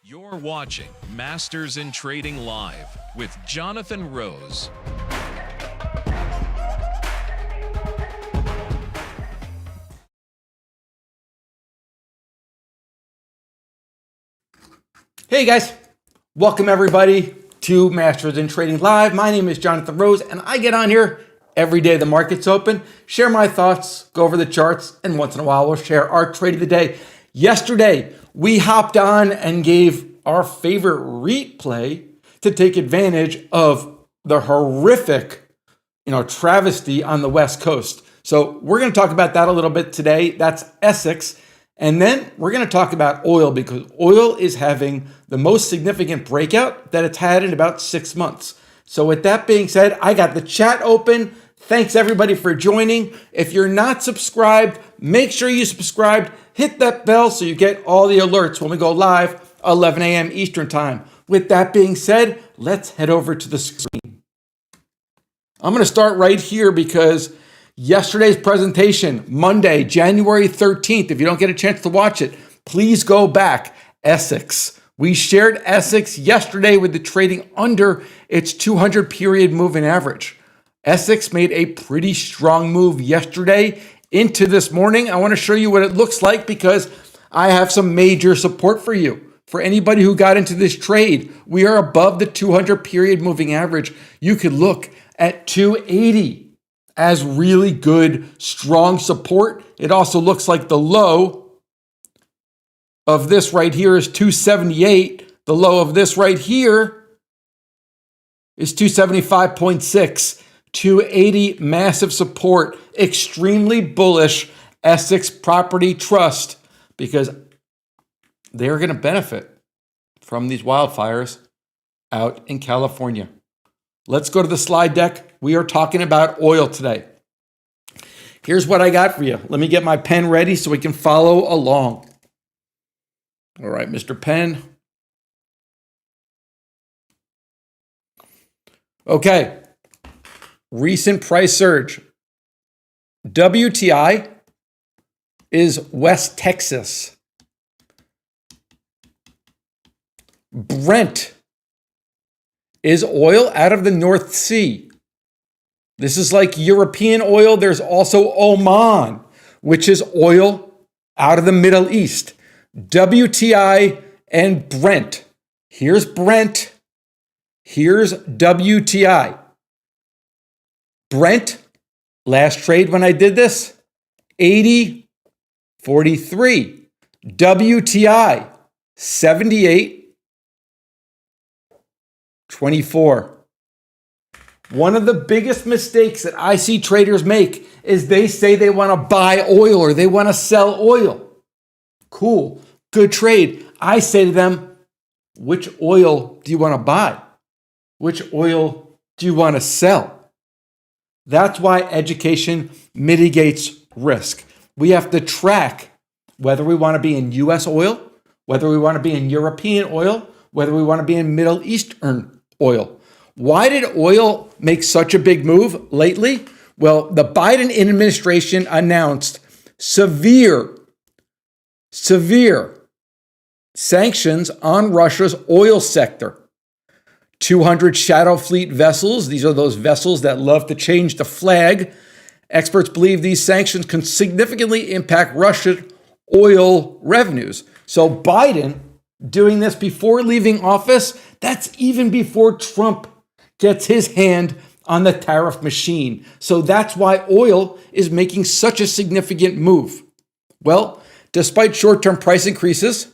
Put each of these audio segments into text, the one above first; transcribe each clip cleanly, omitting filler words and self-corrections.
You're watching Masters in Trading Live with Jonathan Rose. Hey guys, welcome everybody to Masters in Trading Live. My name is Jonathan Rose and I get on here every day the market's open, share my thoughts, go over the charts, and once in a while we'll share our trade of the day. Yesterday, we hopped on and gave our favorite REIT play to take advantage of the horrific, travesty on the West Coast. So we're going to talk about that a little bit today. That's Essex. And then we're going to talk about oil because oil is having the most significant breakout that it's had in about 6 months. So with that being said, I got the chat open. Thanks everybody for joining. If you're not subscribed, make sure you subscribe. Hit that bell so you get all the alerts when we go live, 11 a.m. Eastern time. With that being said, let's head over to the screen. I'm going to start right here because yesterday's presentation, Monday, January 13th, if you don't get a chance to watch it, please go back. Essex. We shared Essex yesterday with the trading under its 200 period moving average. Essex made a pretty strong move yesterday into this morning. I want to show you what it looks like because I have some major support for you. For anybody who got into this trade, we are above the 200 period moving average. You could look at 280 as really good, strong support. It also looks like the low of this right here is 278. The low of this right here is 275.6. 280, massive support, extremely bullish Essex Property Trust because they're going to benefit from these wildfires out in California. Let's go to the slide deck. We are talking about oil today. Here's what I got for you. Let me get my pen ready so we can follow along. All right, Mr. Pen. Okay. Recent price surge. WTI is West Texas. Brent is oil out of the North Sea. This is like European oil. There's also Oman, which is oil out of the Middle East. WTI and Brent. Here's Brent. Here's WTI. Brent, last trade when I did this, 80.43. WTI, 78.24. One of the biggest mistakes that I see traders make is they say they want to buy oil or they want to sell oil. Cool, good trade. I say to them, which oil do you want to buy? Which oil do you want to sell? That's why education mitigates risk. We have to track whether we want to be in U.S. oil, whether we want to be in European oil, whether we want to be in Middle Eastern oil. Why did oil make such a big move lately? Well, the Biden administration announced severe sanctions on Russia's oil sector. 200 shadow fleet vessels. These are those vessels that love to change the flag. Experts believe these sanctions can significantly impact Russia's oil revenues. So Biden doing this before leaving office, that's even before Trump gets his hand on the tariff machine. So that's why oil is making such a significant move. Well, despite short-term price increases,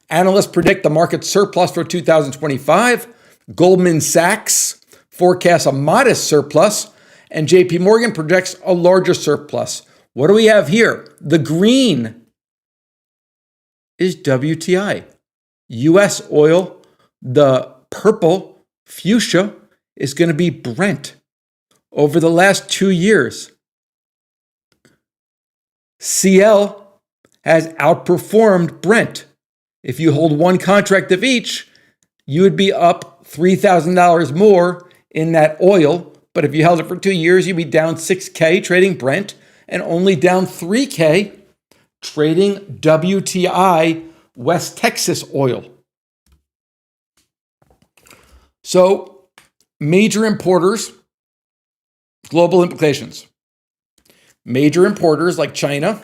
analysts predict the market surplus for 2025. Goldman Sachs forecasts a modest surplus, and JP Morgan projects a larger surplus. What do we have here? The green is WTI. U.S. oil, the purple fuchsia, is going to be Brent. Over the last 2 years, CL has outperformed Brent. If you hold one contract of each, you would be up $3,000 more in that oil. But if you held it for 2 years, you'd be down $6K trading Brent and only down $3K trading WTI West Texas oil. So major importers, global implications. Major importers like China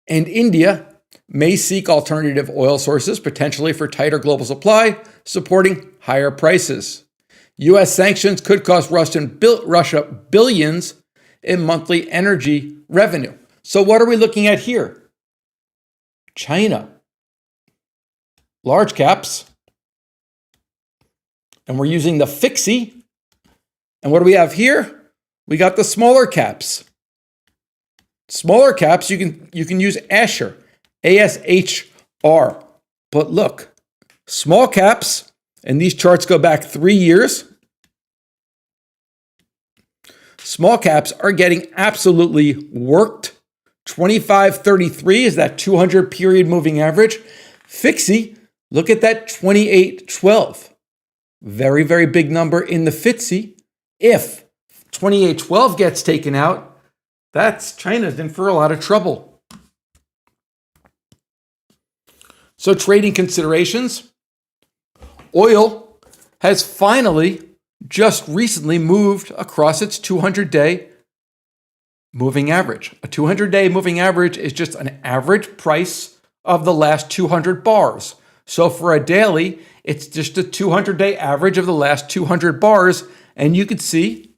and India may seek alternative oil sources, potentially for tighter global supply, supporting higher prices. U.S. sanctions could cost Russia billions in monthly energy revenue. So what are we looking at here? China. Large caps. And we're using the FTSE. And what do we have here? We got the smaller caps. Smaller caps, you can use Asher, ASHR. But look, small caps, and these charts go back 3 years. Small caps are getting absolutely worked. 25.33 is that 200 period moving average. FTSE, look at that 28.12. Very, very big number in the FTSE. If 28.12 gets taken out, that's China's in for a lot of trouble. So trading considerations. Oil has finally just recently moved across its 200-day moving average. A 200-day moving average is just an average price of the last 200 bars. So for a daily, it's just a 200-day average of the last 200 bars. And you could see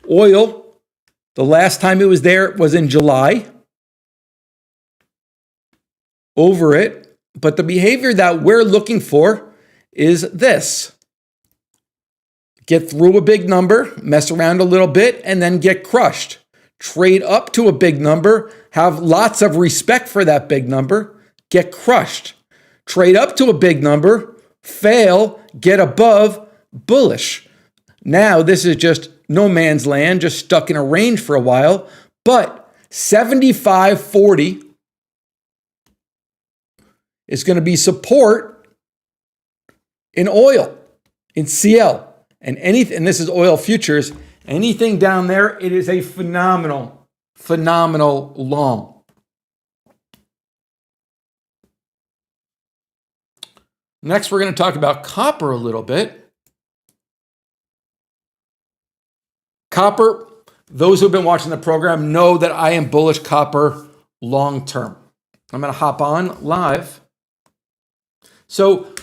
oil, the last time it was there was in July. Over it. But the behavior that we're looking for is this. Get through a big number, mess around a little bit, and then get crushed. Trade up to a big number, have lots of respect for that big number, get crushed. Trade up to a big number, fail, get above, bullish. Now this is just no man's land, just stuck in a range for a while, but 75.40 is going to be support in oil, in CL. And this is oil futures. Anything down there, it is a phenomenal long. Next, we're going to talk about copper a little bit. Copper, those who've been watching the program know that I am bullish copper long term. I'm going to hop on live. So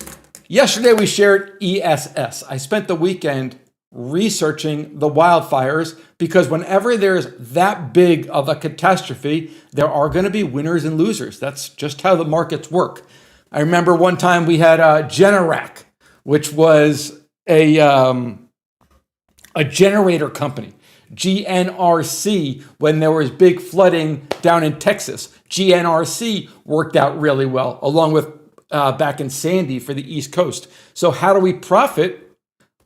yesterday we shared ESS. I spent the weekend researching the wildfires because whenever there's that big of a catastrophe, there are going to be winners and losers. That's just how the markets work. I remember one time we had Generac, which was a generator company. GNRC, when there was big flooding down in Texas. GNRC worked out really well, along with back in Sandy for the East Coast. So how do we profit?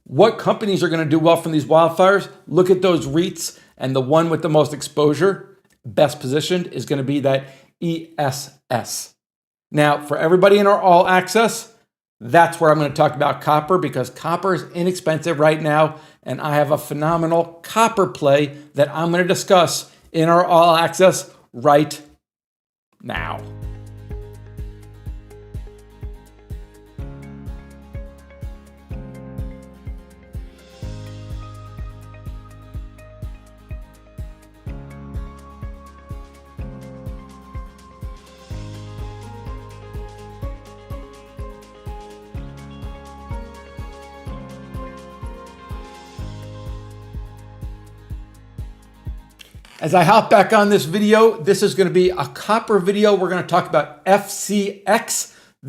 What companies are going to do well from these wildfires? Look at those REITs, and the one with the most exposure, best positioned, is going to be that ESS. Now, for everybody in our all access, that's where I'm going to talk about copper, because copper is inexpensive right now, and I have a phenomenal copper play that I'm going to discuss in our all access right now. As I hop back on this video, this is going to be a copper video. We're going to talk about FCX,